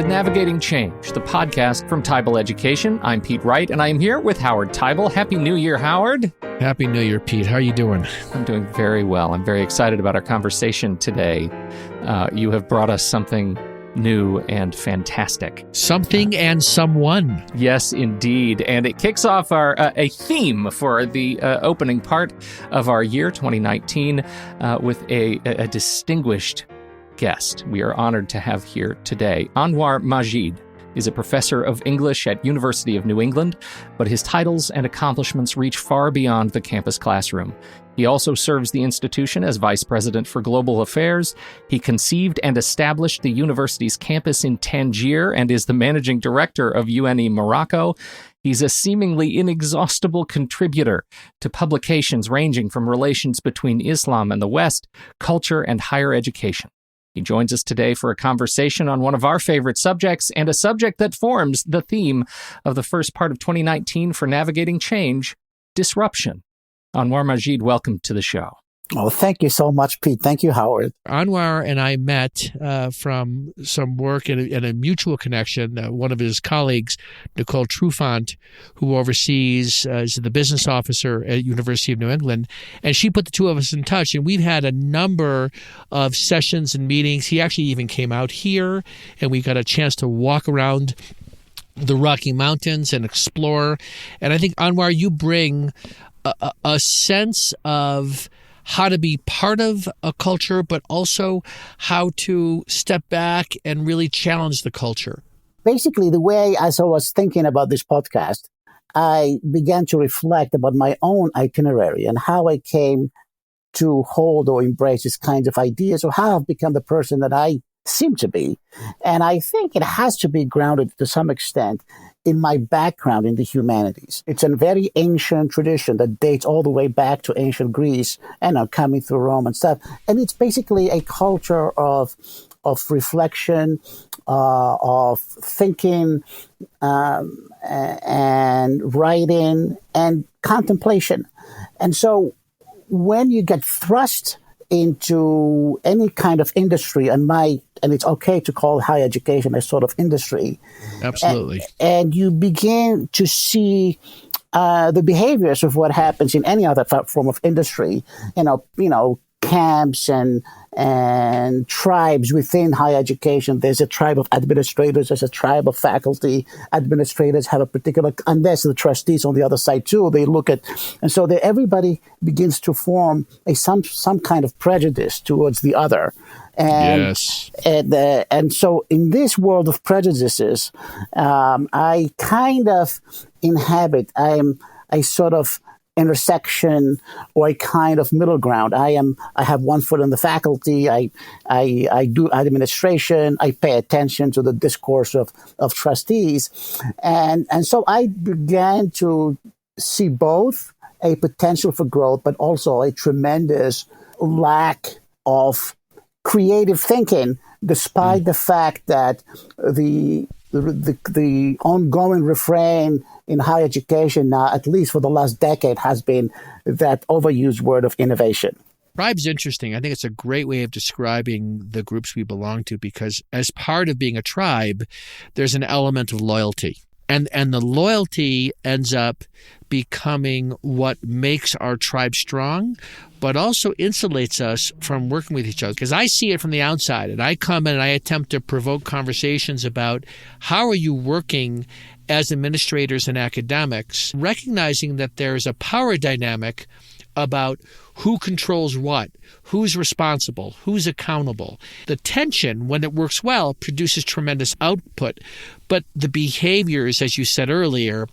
to Navigating Change, the podcast from Tybal Education. I'm Pete Wright, and I am here with Howard Tybal. Happy New Year, Howard. Happy New Year, Pete. How are you doing? I'm doing very well. I'm very excited about our conversation today. You have brought us something new and fantastic. Something and someone. Yes, indeed. And it kicks off our a theme for the opening part of our year 2019 with a distinguished guest we are honored to have here today. Anouar Majid is a professor of English at University of New England, but his titles and accomplishments reach far beyond the campus classroom. He also serves the institution as Vice President for Global Affairs. He conceived and established the university's campus in Tangier and is the Managing Director of UNE Morocco. He's a seemingly inexhaustible contributor to publications ranging from relations between Islam and the West, culture, and higher education. He joins us today for a conversation on one of our favorite subjects and a subject that forms the theme of the first part of 2019 for Navigating Change, disruption. Anouar Majid, welcome to the show. Oh, thank you so much, Pete. Thank you, Howard. Anouar and I met from some work in a mutual connection. One of his colleagues, Nicole Trufant, who oversees is the business officer at University of New England, and she put the two of us in touch. And we've had a number of sessions and meetings. He actually even came out here, and we got a chance to walk around the Rocky Mountains and explore. And I think, Anouar, you bring a sense of how to be part of a culture, but also how to step back and really challenge the culture. Basically, the way as I was thinking about this podcast, I began to reflect about my own itinerary and how I came to hold or embrace these kinds of ideas, or how I've become the person that I seem to be. And I think it has to be grounded to some extent in my background in the humanities. It's a very ancient tradition that dates all the way back to ancient Greece and coming through Rome and stuff. And it's basically a culture of reflection, of thinking, and writing and contemplation. And so when you get thrust into any kind of industry, and it's okay to call higher education a sort of industry. Absolutely. And you begin to see the behaviors of what happens in any other form of industry, camps and tribes within higher education. There's a tribe of administrators, there's a tribe of faculty. Administrators have a particular, and there's the trustees on the other side too. They look at, and so everybody begins to form some kind of prejudice towards the other. And, yes. And so in this world of prejudices, I kind of inhabit, I sort of intersection or a kind of middle ground. I have one foot in the faculty. I do administration. I pay attention to the discourse of trustees. And so I began to see both a potential for growth, but also a tremendous lack of creative thinking, despite the fact that the ongoing refrain in higher education now, at least for the last decade, has been that overused word of innovation. Tribe's interesting. I think it's a great way of describing the groups we belong to, because as part of being a tribe, there's an element of loyalty. And the loyalty ends up becoming what makes our tribe strong, but also insulates us from working with each other. Because I see it from the outside, and I come in and I attempt to provoke conversations about how are you working as administrators and academics, recognizing that there's a power dynamic about who controls what, who's responsible, who's accountable. The tension, when it works well, produces tremendous output, but the behaviors, as you said earlier,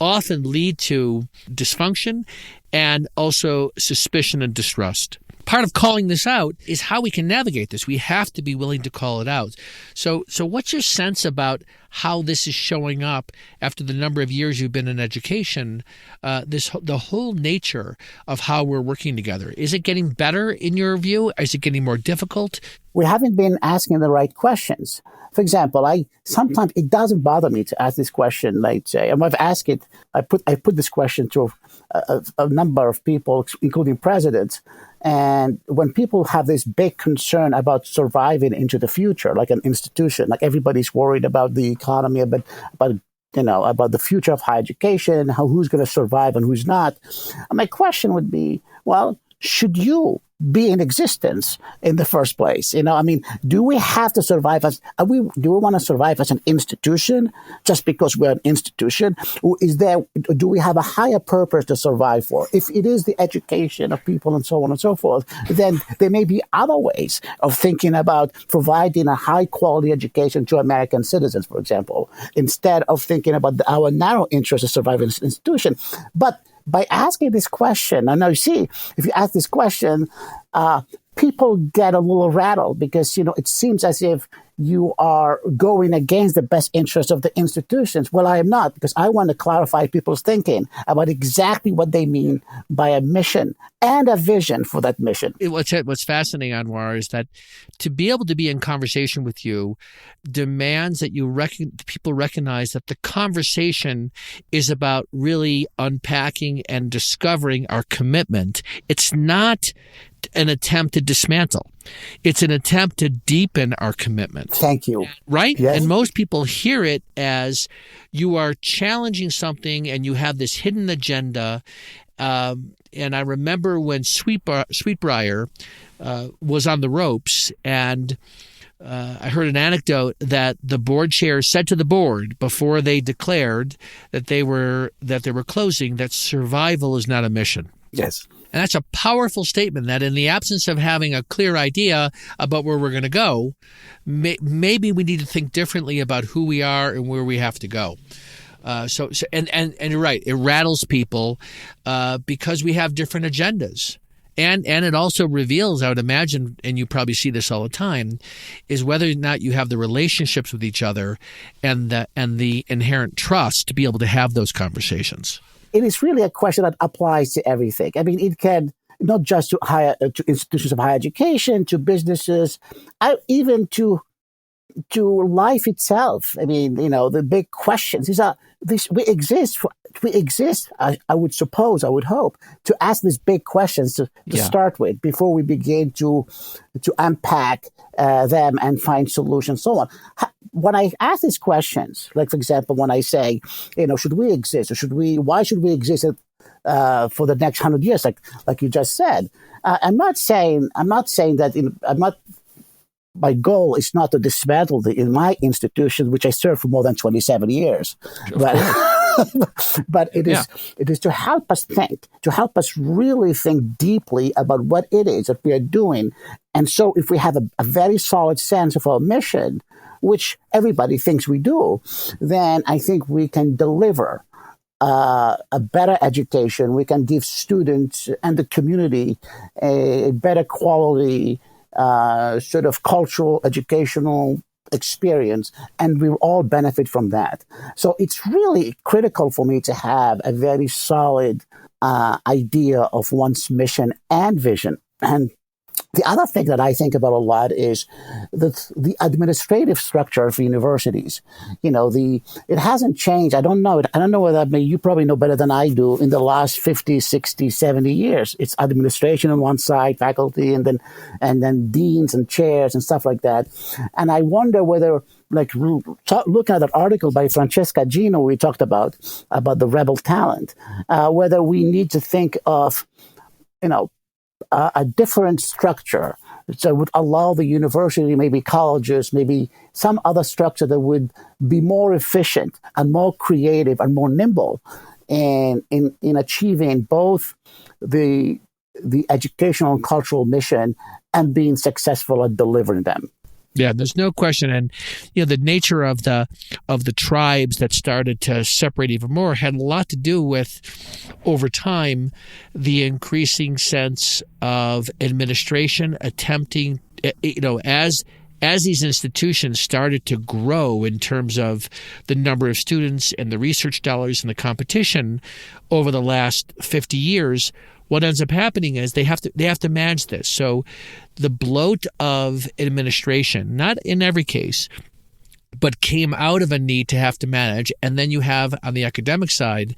often lead to dysfunction and also suspicion and distrust. Part of calling this out is how we can navigate this. We have to be willing to call it out. So what's your sense about how this is showing up after the number of years you've been in education, the whole nature of how we're working together. Is it getting better in your view? Is it getting more difficult? We haven't been asking the right questions. For example, sometimes it doesn't bother me to ask this question. Like, say, I've asked it. I put this question to a number of people, including presidents. And when people have this big concern about surviving into the future, like an institution, like everybody's worried about the economy, about the future of higher education, who's going to survive and who's not. And my question would be, well, should you be in existence in the first place? Do we have to survive do we want to survive as an institution just because we're an institution? Or do we have a higher purpose to survive for? If it is the education of people and so on and so forth, then there may be other ways of thinking about providing a high quality education to American citizens, for example, instead of thinking about our narrow interest of surviving as an institution. But by asking this question, and now you see, if you ask this question, people get a little rattled because, it seems as if you are going against the best interest of the institutions. Well, I am not, because I want to clarify people's thinking about exactly what they mean by a mission and a vision for that mission. What's fascinating, Anouar, is that to be able to be in conversation with you demands that people recognize that the conversation is about really unpacking and discovering our commitment. It's not an attempt to dismantle. It's an attempt to deepen our commitment. Thank you. Right? Yes. And most people hear it as you are challenging something and you have this hidden agenda. And I remember when Sweetbriar was on the ropes, and I heard an anecdote that the board chair said to the board before they declared that they were closing, that survival is not a mission. Yes. And that's a powerful statement, that in the absence of having a clear idea about where we're going to go, maybe we need to think differently about who we are and where we have to go. So you're right. It rattles people because we have different agendas. And it also reveals, I would imagine, and you probably see this all the time, is whether or not you have the relationships with each other and the inherent trust to be able to have those conversations. It is really a question that applies to everything. It can not just to institutions of higher education, to businesses, even to life itself. The big questions. We exist. I would hope, to ask these big questions to start with before we begin to unpack them and find solutions, so on. When I ask these questions, like for example, when I say, should we exist, or why should we exist for the next 100 years, like you just said? I'm not saying that. My goal is not to dismantle in my institution, which I served for more than 27 years, but it is to help us think, to help us really think deeply about what it is that we are doing. And so if we have a very solid sense of our mission, which everybody thinks we do, then I think we can deliver a better education. We can give students and the community a better quality sort of cultural, educational experience, and we'll all benefit from that. So it's really critical for me to have a very solid idea of one's mission and vision. And the other thing that I think about a lot is the administrative structure of universities. It hasn't changed. I don't know. I don't know whether you probably know better than I do. In the last 50, 60, 70 years, it's administration on one side, faculty, and then deans and chairs and stuff like that. And I wonder whether, looking at that article by Francesca Gino we talked about the rebel talent, whether we need to think of, a different structure that would allow the university, maybe colleges, maybe some other structure that would be more efficient and more creative and more nimble in achieving both the educational and cultural mission and being successful at delivering them. Yeah, there's no question. And the nature of the tribes that started to separate even more had a lot to do with, over time, the increasing sense of administration attempting, as as these institutions started to grow in terms of the number of students and the research dollars and the competition over the last 50 years, what ends up happening is they have to manage this. So the bloat of administration, not in every case, but came out of a need to have to manage. And then you have, on the academic side,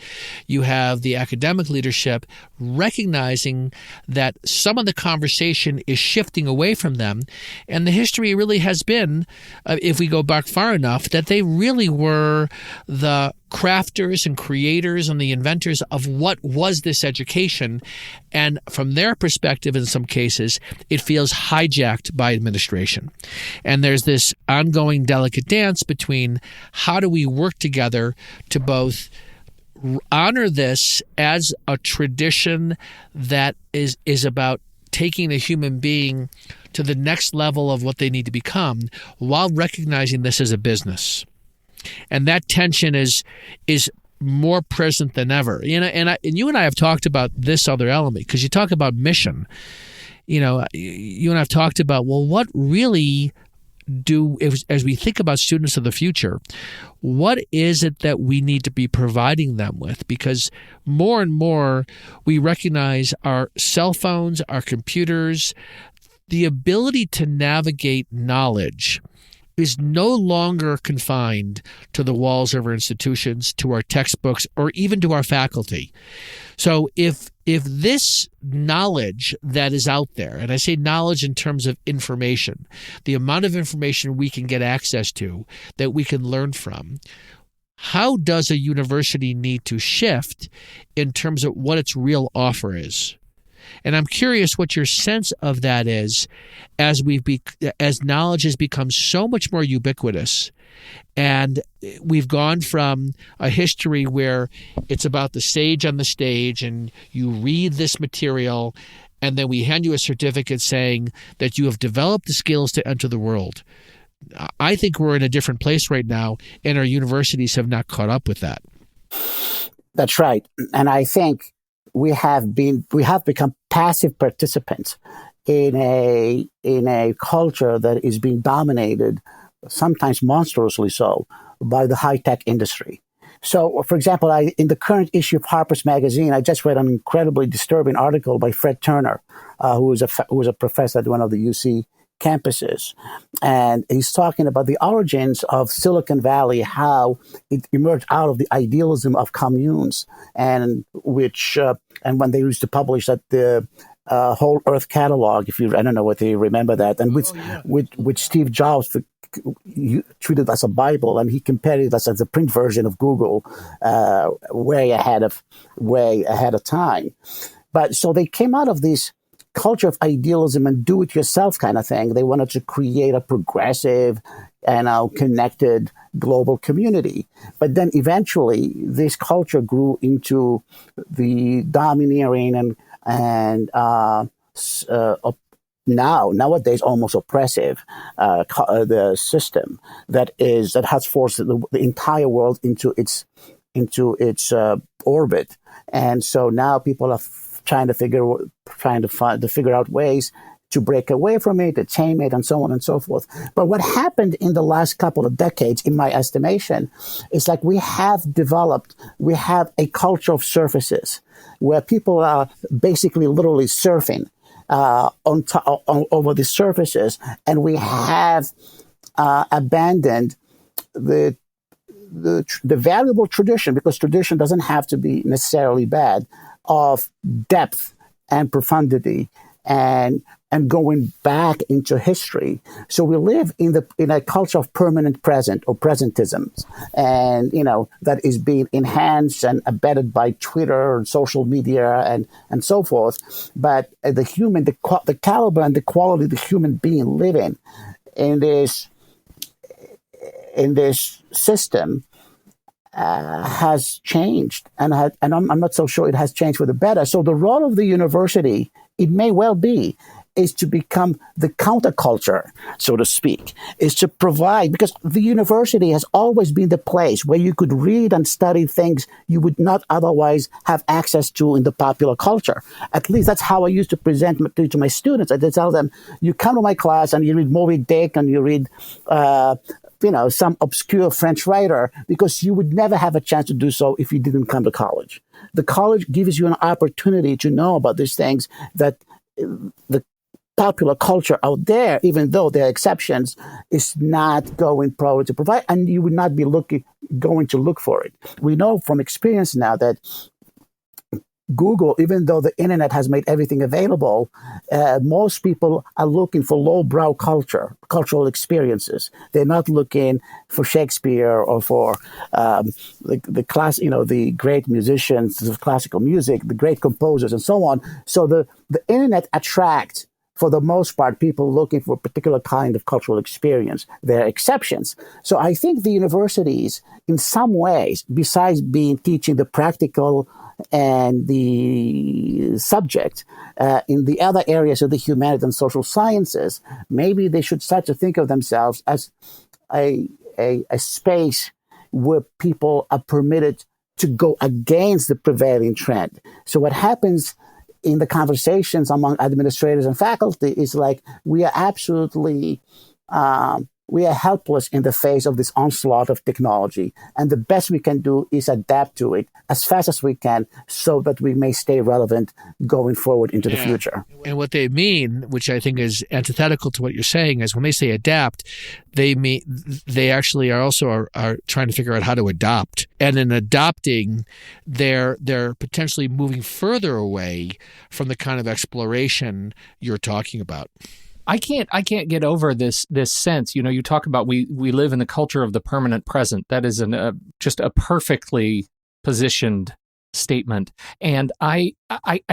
you have the academic leadership recognizing that some of the conversation is shifting away from them. And the history really has been, if we go back far enough, that they really were the crafters and creators and the inventors of what was this education. And from their perspective, in some cases, it feels hijacked by administration. And there's this ongoing delicate dance between how do we work together to both honor this as a tradition that is about taking a human being to the next level of what they need to become, while recognizing this as a business. And that tension is more present than ever. And you and I have talked about this other element, because you talk about mission. You and I have talked about, well, what really as we think about students of the future, what is it that we need to be providing them with? Because more and more we recognize our cell phones, our computers, the ability to navigate knowledge is no longer confined to the walls of our institutions, to our textbooks, or even to our faculty. So if this knowledge that is out there, and I say knowledge in terms of information, the amount of information we can get access to, that we can learn from, how does a university need to shift in terms of what its real offer is? And I'm curious what your sense of that is as knowledge has become so much more ubiquitous, and we've gone from a history where it's about the sage on the stage and you read this material and then we hand you a certificate saying that you have developed the skills to enter the world. I think we're in a different place right now, and our universities have not caught up with that. That's right. And I think we have become passive participants in a culture that is being dominated, sometimes monstrously so, by the high-tech industry. So, for example, in the current issue of Harper's Magazine, I just read an incredibly disturbing article by Fred Turner, who was a professor at one of the UC campuses. And he's talking about the origins of Silicon Valley, how it emerged out of the idealism of communes, and when they used to publish that the whole Earth catalog, I don't know whether you remember that, and which Steve Jobs treated as a Bible, and he compared it as a print version of Google, way ahead of time. But so they came out of this culture of idealism and do-it-yourself kind of thing. They wanted to create a progressive and connected global community. But then eventually this culture grew into the domineering and nowadays almost oppressive the system that has forced the entire world into its orbit. And so now people are trying to figure out ways to break away from it, to tame it, and so on and so forth. But what happened in the last couple of decades, in my estimation, is like we have a culture of surfaces where people are basically literally surfing over the surfaces, and we have abandoned the valuable tradition, because tradition doesn't have to be necessarily bad, of depth and profundity and going back into history. So we live in a culture of permanent present, or presentism, and that is being enhanced and abetted by Twitter and social media and so forth. But the caliber and the quality of the human being living in this system has changed, and I'm not so sure it has changed for the better. So the role of the university, it may well be is to become the counterculture, so to speak, is to provide, because the university has always been the place where you could read and study things you would not otherwise have access to in the popular culture. At least that's how I used to present to my students. I tell them, you come to my class and you read Moby Dick and you read some obscure French writer, because you would never have a chance to do so if you didn't come to college. The college gives you an opportunity to know about these things that the popular culture out there, even though there are exceptions, is not going probably to provide, and you would not be going to look for it. We know from experience now that Google, even though the internet has made everything available, most people are looking for lowbrow cultural experiences. They're not looking for Shakespeare or for the class, the great musicians of classical music, the great composers, and so on. So the internet attracts, for the most part, people looking for a particular kind of cultural experience. There are exceptions. So I think the universities, in some ways, besides teaching the practical and the subject in the other areas of the humanities and social sciences, maybe they should start to think of themselves as a space where people are permitted to go against the prevailing trend. So what happens in the conversations among administrators and faculty is like, we are absolutely we are helpless in the face of this onslaught of technology. And the best we can do is adapt to it as fast as we can so that we may stay relevant going forward into the future. And what they mean, which I think is antithetical to what you're saying, is when they say adapt, they actually are also trying to figure out how to adopt. And in adopting, they're potentially moving further away from the kind of exploration you're talking about. I can't get over this sense. You talk about we live in the culture of the permanent present. That is just a perfectly positioned statement. And I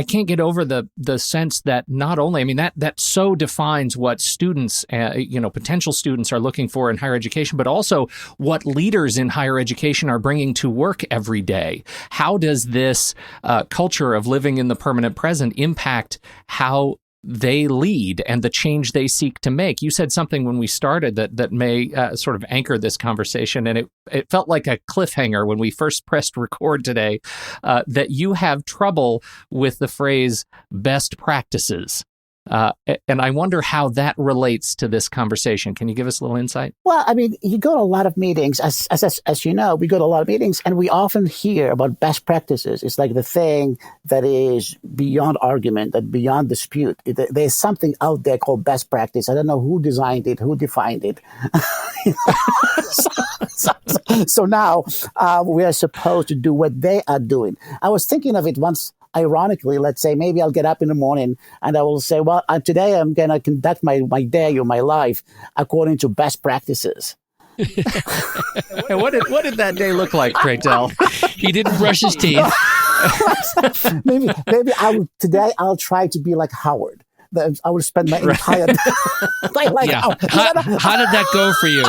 can't get over the sense that not only, that so defines what students, potential students are looking for in higher education, but also what leaders in higher education are bringing to work every day. How does this culture of living in the permanent present impact how they lead and the change they seek to make? You said something when we started that may sort of anchor this conversation, and it felt like a cliffhanger when we first pressed record today, that you have trouble with the phrase best practices. And I wonder how that relates to this conversation. Can you give us a little insight? Well, you go to a lot of meetings, as you know, we go to a lot of meetings, and we often hear about best practices. It's like the thing that is beyond argument, that beyond dispute. There's something out there called best practice. I don't know who designed it, who defined it. So now we are supposed to do what they are doing. I was thinking of it once. Ironically, let's say maybe I'll get up in the morning and I will say, well, today I'm going to conduct my day or my life according to best practices. And what did that day look like, pray tell? He didn't brush his teeth. maybe today I'll try to be like Howard. I will spend my entire day like Howard. How did that go for you?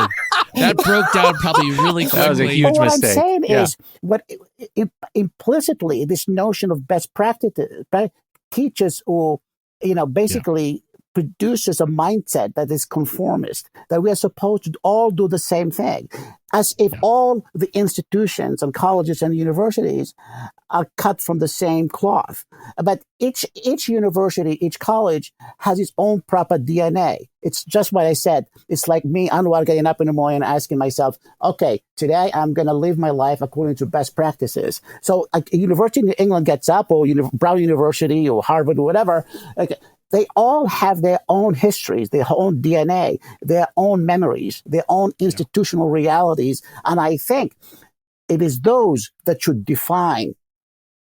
That broke down probably really quickly. That was a huge mistake. What I'm saying is, implicitly, this notion of best practices teaches or, basically produces a mindset that is conformist, that we are supposed to all do the same thing, as if all the institutions and colleges and universities are cut from the same cloth. But each university, each college has its own proper DNA. It's just what I said. It's like me, Anouar, getting up in the morning and asking myself, okay, today I'm going to live my life according to best practices. So a university in England gets up, or Brown University or Harvard or whatever, they all have their own histories, their own DNA, their own memories, their own institutional realities. And I think it is those that should define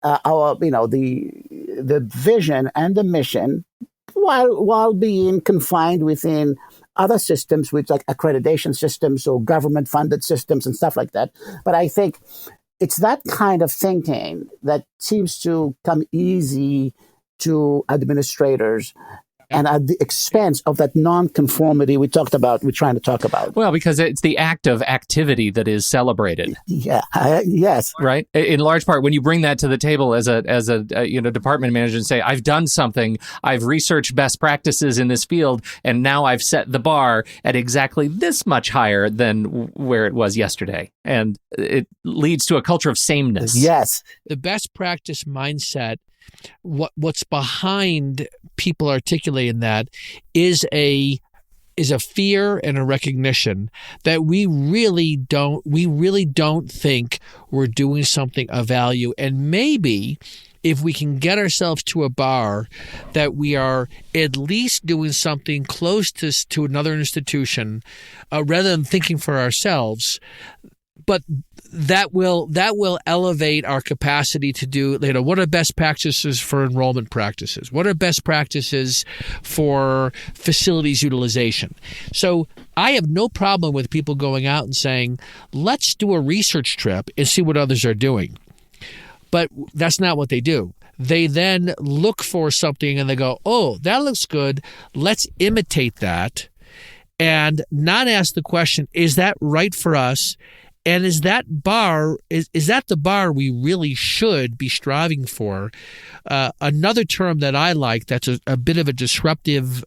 the vision and the mission, while being confined within other systems, which like accreditation systems or government funded systems and stuff like that. But I think it's that kind of thinking that seems to come easy to administrators and at the expense of that non-conformity we're trying to talk about. Well, because it's the act of activity that is celebrated. Yeah. Yes. Right. In large part, when you bring that to the table as a department manager and say, I've done something, I've researched best practices in this field, and now I've set the bar at exactly this much higher than where it was yesterday. And it leads to a culture of sameness. Yes. The best practice mindset, what's behind people articulating that is a fear and a recognition that we really don't think we're doing something of value. And maybe if we can get ourselves to a bar that we are at least doing something close to another institution, rather than thinking for ourselves, but that will elevate our capacity to do, what are best practices for enrollment practices? What are best practices for facilities utilization? So I have no problem with people going out and saying, let's do a research trip and see what others are doing. But that's not what they do. They then look for something and they go, oh, that looks good. Let's imitate that, and not ask the question, is that right for us? And is that the bar we really should be striving for? Another term that I like that's a bit of a disruptive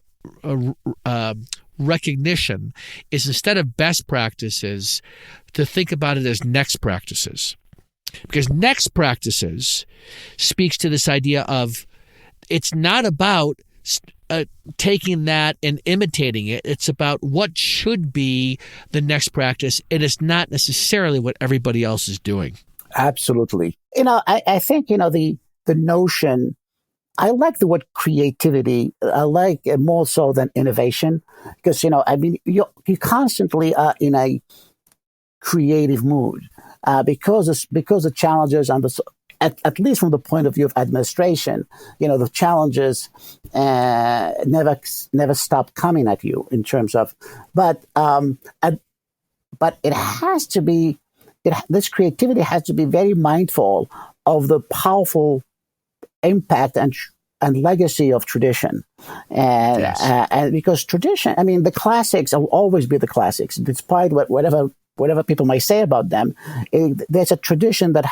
recognition is, instead of best practices, to think about it as next practices. Because next practices speaks to this idea of, it's not about taking that and imitating it. It's about what should be the next practice, and it's not necessarily what everybody else is doing. Absolutely. I think, the notion, I like the word creativity. I like it more so than innovation, because, you constantly are in a creative mood, because the challenges and at least from the point of view of administration, the challenges never stop coming at you in terms of, but it has to be, this creativity has to be very mindful of the powerful impact and legacy of tradition, and Yes. And because tradition, the classics will always be the classics, despite whatever people might say about them. There's a tradition that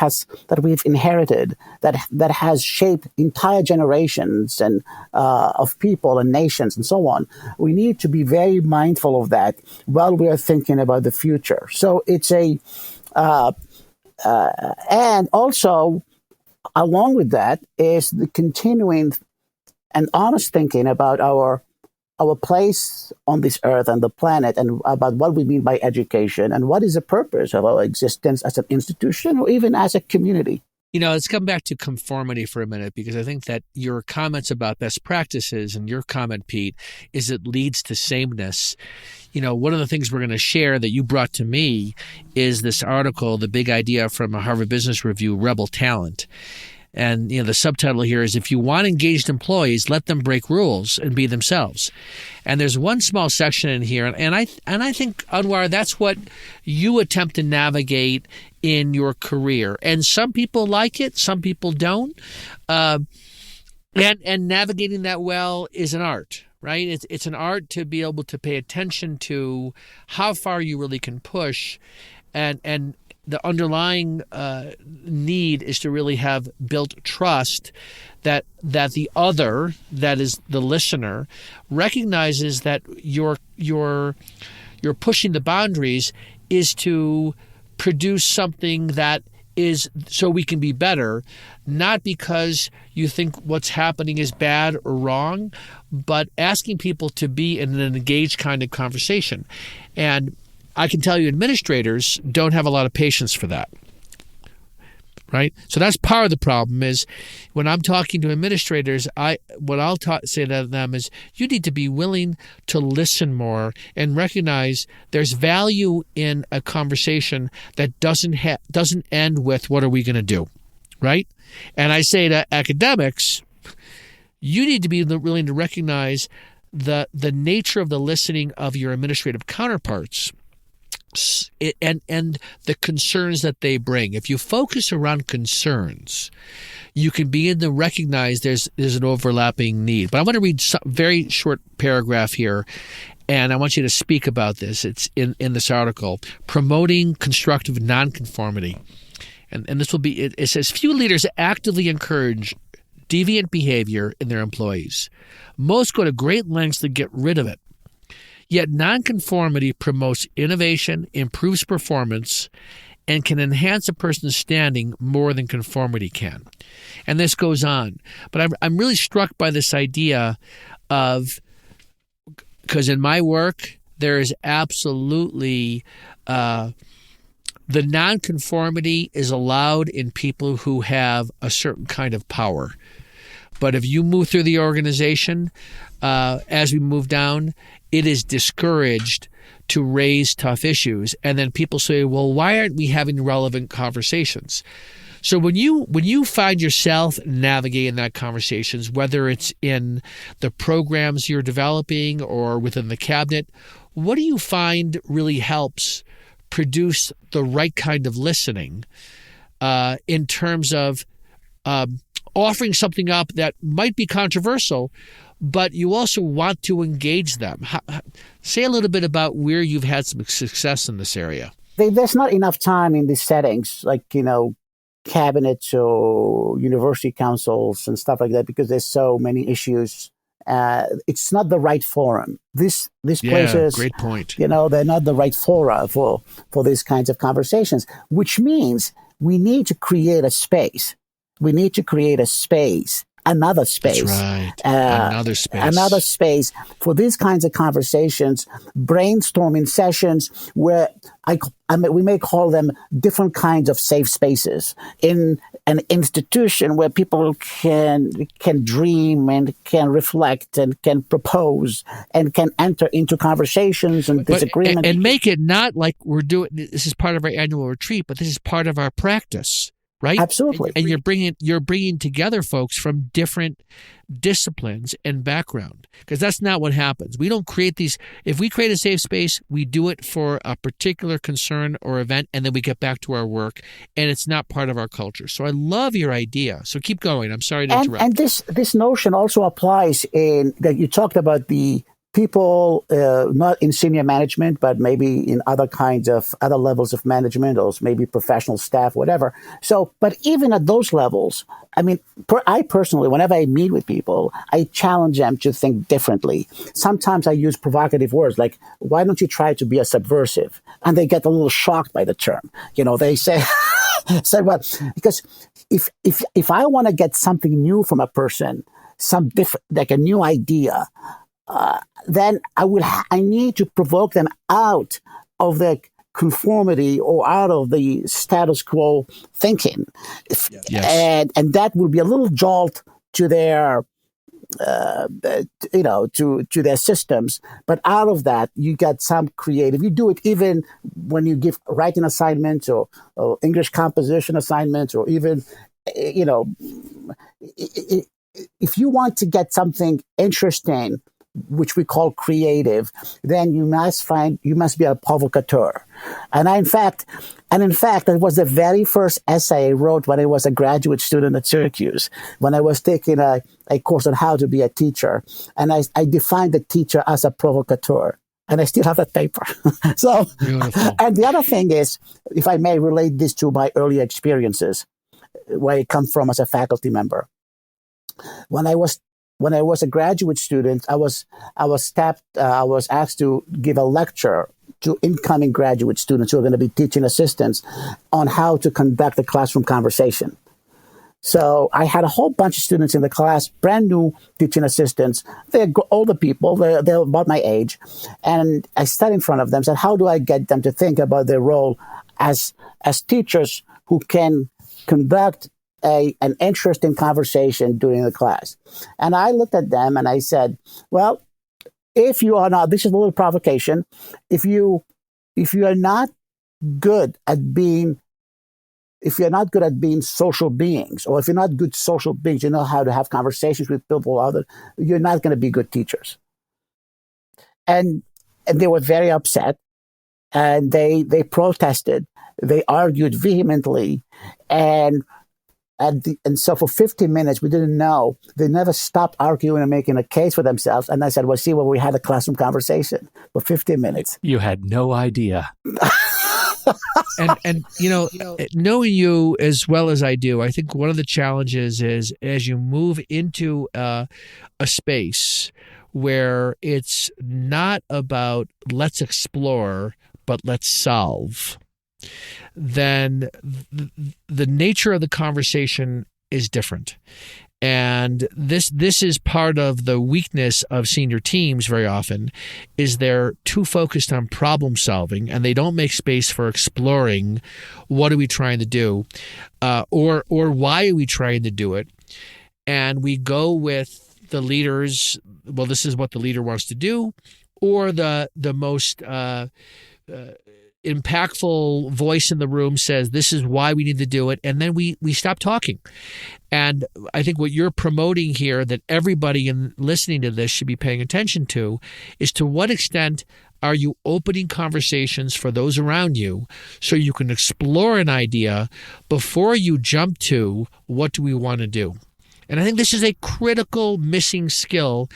we've inherited that has shaped entire generations and of people and nations and so on. We need to be very mindful of that while we are thinking about the future. So it's and also along with that is the continuing and honest thinking about our place on this earth and the planet, and about what we mean by education and what is the purpose of our existence as an institution or even as a community. Let's come back to conformity for a minute, because I think that your comments about best practices and your comment, Pete, is it leads to sameness. One of the things we're going to share that you brought to me is this article, The Big Idea from a Harvard Business Review, Rebel Talent. And the subtitle here is, if you want engaged employees, let them break rules and be themselves. And there's one small section in here, and I think, Anouar, that's what you attempt to navigate in your career. And some people like it, some people don't. And navigating that well is an art, right? It's an art to be able to pay attention to how far you really can push, and the underlying need is to really have built trust that the other, that is the listener, recognizes that you're pushing the boundaries is to produce something that is so we can be better, not because you think what's happening is bad or wrong, but asking people to be in an engaged kind of conversation. And I can tell you administrators don't have a lot of patience for that, right? So that's part of the problem. Is when I'm talking to administrators, what I'll say to them is, you need to be willing to listen more and recognize there's value in a conversation that doesn't end with, what are we going to do, right? And I say to academics, you need to be willing to recognize the nature of the listening of your administrative counterparts. and the concerns that they bring. If you focus around concerns, you can begin to recognize there's an overlapping need. But I want to read a very short paragraph here, and I want you to speak about this. It's in this article, Promoting Constructive Nonconformity. And this will be, it says, few leaders actively encourage deviant behavior in their employees. Most go to great lengths to get rid of it. Yet nonconformity promotes innovation, improves performance, and can enhance a person's standing more than conformity can. And this goes on. But I'm really struck by this idea of, because in my work, there is absolutely, the nonconformity is allowed in people who have a certain kind of power. But if you move through the organization, as we move down, it is discouraged to raise tough issues. And then people say, well, why aren't we having relevant conversations? So when you find yourself navigating that conversations, whether it's in the programs you're developing or within the cabinet, what do you find really helps produce the right kind of listening in terms of offering something up that might be controversial, but you also want to engage them? Say a little bit about where you've had some success in this area. There's not enough time in these settings, like, cabinets or university councils and stuff like that, because there's so many issues. It's not the right forum. These places, great point. They're not the right fora for these kinds of conversations, which means we need to create a space. We need to create a space, another space. That's right. Another space for these kinds of conversations, brainstorming sessions where we may call them different kinds of safe spaces in an institution where people can dream and can reflect and can propose and can enter into conversations and disagreement. And make it not like we're doing, this is part of our annual retreat, but this is part of our practice. Right? Absolutely. And you're bringing together folks from different disciplines and background, because that's not what happens. We don't create these. If we create a safe space, we do it for a particular concern or event, and then we get back to our work, and it's not part of our culture. So I love your idea. So keep going. I'm sorry to interrupt. And this notion also applies in that you talked about the people not in senior management, but maybe in other levels of management, or maybe professional staff, whatever. So, but even at those levels, I mean, I personally, whenever I meet with people, I challenge them to think differently. Sometimes I use provocative words like, why don't you try to be a subversive? And they get a little shocked by the term. They say, well, because if I want to get something new from a person, some different, like a new idea, then I need to provoke them out of the conformity or out of the status quo thinking. Yes. And that will be a little jolt to their, to their systems. But out of that, you get some creative. You do it even when you give writing assignments or English composition assignments, or even, if you want to get something interesting, which we call creative, then you must be a provocateur. And in fact, it was the very first essay I wrote when I was a graduate student at Syracuse, when I was taking a course on how to be a teacher. And I defined the teacher as a provocateur. And I still have that paper. So, beautiful. And the other thing is, if I may relate this to my early experiences, where I come from as a faculty member. When I was a graduate student, I was asked to give a lecture to incoming graduate students who are going to be teaching assistants on how to conduct a classroom conversation. So I had a whole bunch of students in the class, brand new teaching assistants. They're older people. They're about my age. And I sat in front of them and said, how do I get them to think about their role as teachers who can conduct an interesting conversation during the class? And I looked at them and I said, well, if you are not, this is a little provocation, if you are not good at being social beings, or if you're not good social beings, you know how to have conversations with people, you're not going to be good teachers. And they were very upset. and they protested, they argued vehemently, and so for 15 minutes we didn't know. They never stopped arguing and making a case for themselves. And I said, well, see, we had a classroom conversation for 15 minutes. You had no idea. And knowing you as well as I do, I think one of the challenges is as you move into a space where it's not about let's explore, but let's solve, then the nature of the conversation is different. And this is part of the weakness of senior teams very often, is they're too focused on problem solving and they don't make space for exploring what are we trying to do, or why are we trying to do it. And we go with the leaders, well, this is what the leader wants to do, or the most impactful voice in the room says this is why we need to do it, and then we stop talking. And I think what you're promoting here that everybody in listening to this should be paying attention to is to what extent are you opening conversations for those around you so you can explore an idea before you jump to what do we want to do. And I think this is a critical missing skill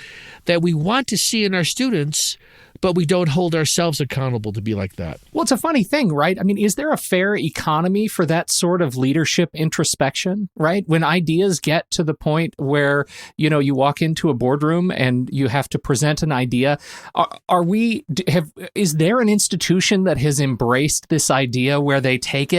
that we want to see in our students, but we don't hold ourselves accountable to be like that. Well, it's a funny thing, right? I mean, is there a fair economy for that sort of leadership introspection, right? When ideas get to the point where, you walk into a boardroom and you have to present an idea, is there an institution that has embraced this idea where they take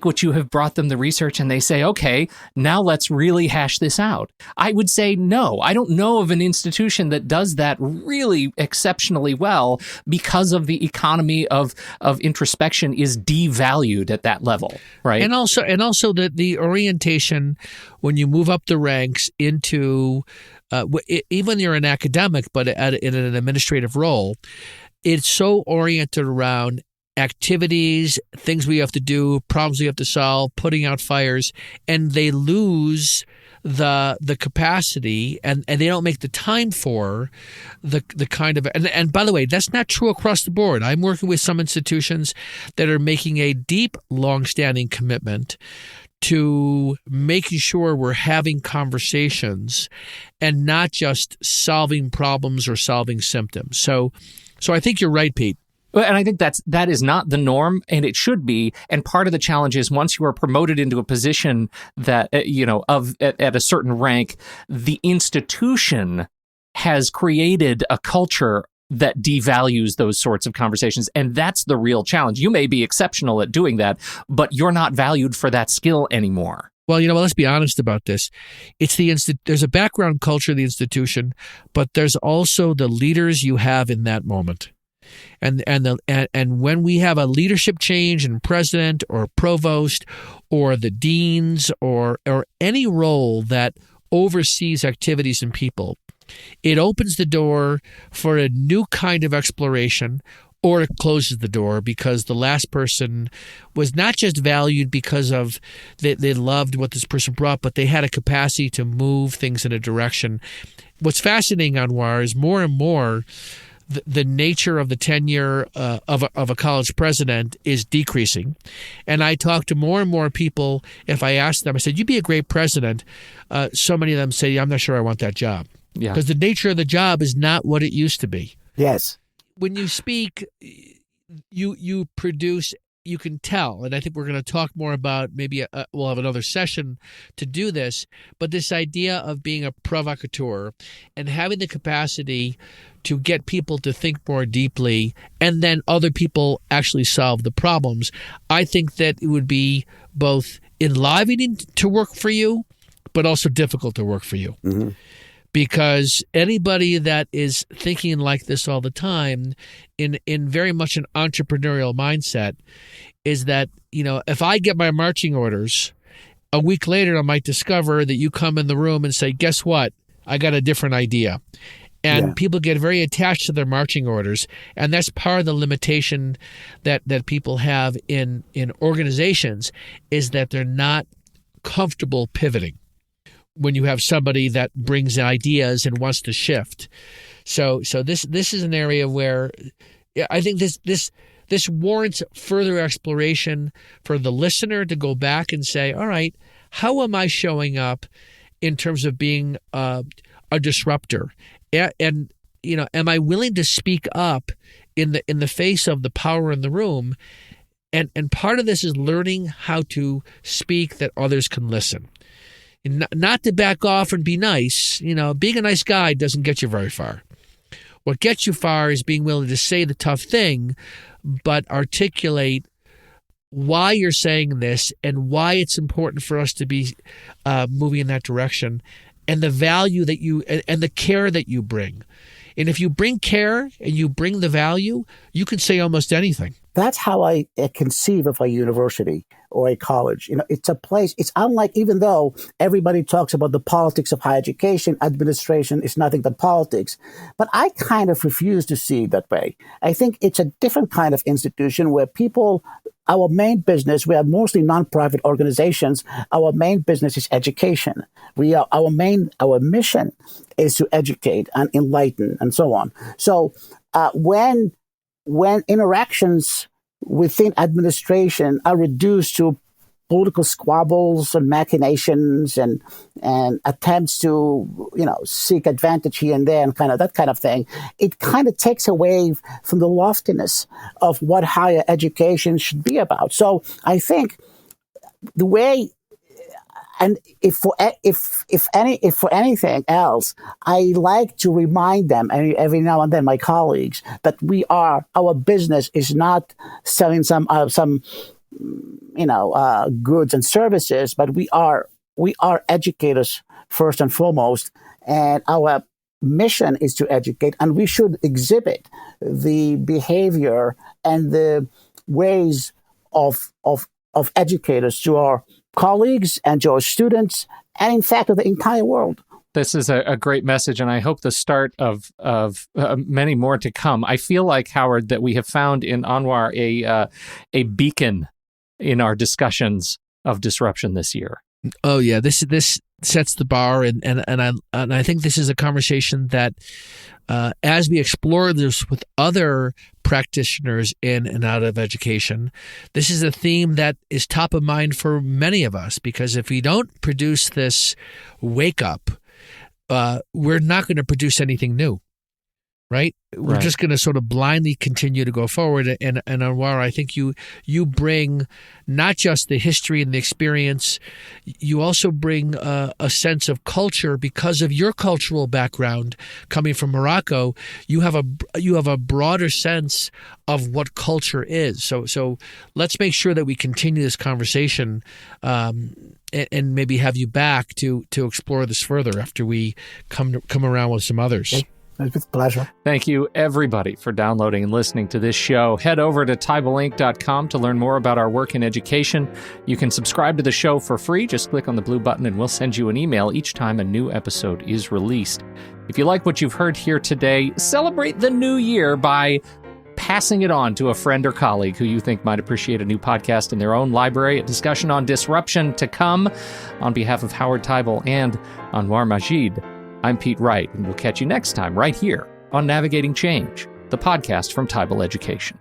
what you have brought them the research and they say, okay, now let's really hash this out? I would say no. I don't know of an institution that does that really exceptionally well, because of the economy of introspection is devalued at that level, right? And also the orientation when you move up the ranks into even you're an academic, but in an administrative role, it's so oriented around activities, things we have to do, problems we have to solve, putting out fires, and they lose the capacity and they don't make the time for the kind of and by the way, that's not true across the board. I'm working with some institutions that are making a deep, long-standing commitment to making sure we're having conversations and not just solving problems or solving symptoms. So I think you're right, Pete. And I think that is not the norm, and it should be. And part of the challenge is once you are promoted into a position that at a certain rank, the institution has created a culture that devalues those sorts of conversations, and that's the real challenge. You may be exceptional at doing that, but you're not valued for that skill anymore. Well, let's be honest about this. It's there's a background culture of the institution, but there's also the leaders you have in that moment. And when we have a leadership change in president or provost or the deans or any role that oversees activities and people, it opens the door for a new kind of exploration, or it closes the door because the last person was not just valued because of they loved what this person brought, but they had a capacity to move things in a direction. What's fascinating, Anouar, is more and more the nature of the tenure of a college president is decreasing. And I talk to more and more people. If I ask them, I said, you'd be a great president. So many of them say, I'm not sure I want that job. Yeah. Because the nature of the job is not what it used to be. Yes. When you speak, you produce, you can tell, and I think we're going to talk more about maybe we'll have another session to do this, but this idea of being a provocateur and having the capacity to get people to think more deeply and then other people actually solve the problems, I think that it would be both enlivening to work for you, but also difficult to work for you. Mm-hmm. Because anybody that is thinking like this all the time in very much an entrepreneurial mindset is that, if I get my marching orders, a week later I might discover that you come in the room and say, guess what? I got a different idea. And people get very attached to their marching orders. And that's part of the limitation that people have in organizations is that they're not comfortable pivoting when you have somebody that brings ideas and wants to shift. So this is an area where I think this warrants further exploration for the listener to go back and say, all right, how am I showing up in terms of being a disruptor? And am I willing to speak up in the face of the power in the room? And part of this is learning how to speak that others can listen. And not to back off and be nice. Being a nice guy doesn't get you very far. What gets you far is being willing to say the tough thing, but articulate why you're saying this and why it's important for us to be moving in that direction, and the value that you and the care that you bring. And if you bring care and you bring the value, you can say almost anything. That's how I conceive of a university or a college. It's a place, it's unlike, even though everybody talks about the politics of higher education, administration is nothing but politics. But I kind of refuse to see it that way. I think it's a different kind of institution where people, our main business, we are mostly nonprofit organizations. Our main business is education. Our mission is to educate and enlighten and so on. So when interactions within administration are reduced to political squabbles and machinations and attempts to, seek advantage here and there and that kind of thing, it kind of takes away from the loftiness of what higher education should be about. So I think the way, and if for anything else, I like to remind them every now and then, my colleagues, that our business is not selling some goods and services, but we are educators first and foremost, and our mission is to educate, and we should exhibit the behavior and the ways of educators to our colleagues and to our students, and in fact, to the entire world. This is a great message, and I hope the start of many more to come. I feel like, Howard, that we have found in Anouar a beacon in our discussions of disruption this year. Oh yeah, this sets the bar, and I think this is a conversation that, as we explore this with other practitioners in and out of education, this is a theme that is top of mind for many of us, because if we don't produce this wake up, we're not going to produce anything new. Right? We're just going to sort of blindly continue to go forward. And Anouar, I think you bring not just the history and the experience, you also bring a sense of culture because of your cultural background coming from Morocco. You have a broader sense of what culture is. So let's make sure that we continue this conversation and maybe have you back to explore this further after we come around with some others. Okay. With pleasure. Thank you, everybody, for downloading and listening to this show. Head over to TybleInc.com to learn more about our work in education. You can subscribe to the show for free. Just click on the blue button and we'll send you an email each time a new episode is released. If you like what you've heard here today, celebrate the new year by passing it on to a friend or colleague who you think might appreciate a new podcast in their own library. A discussion on disruption to come. On behalf of Howard Tybal and Anouar Majid, I'm Pete Wright, and we'll catch you next time right here on Navigating Change, the podcast from Tybal Education.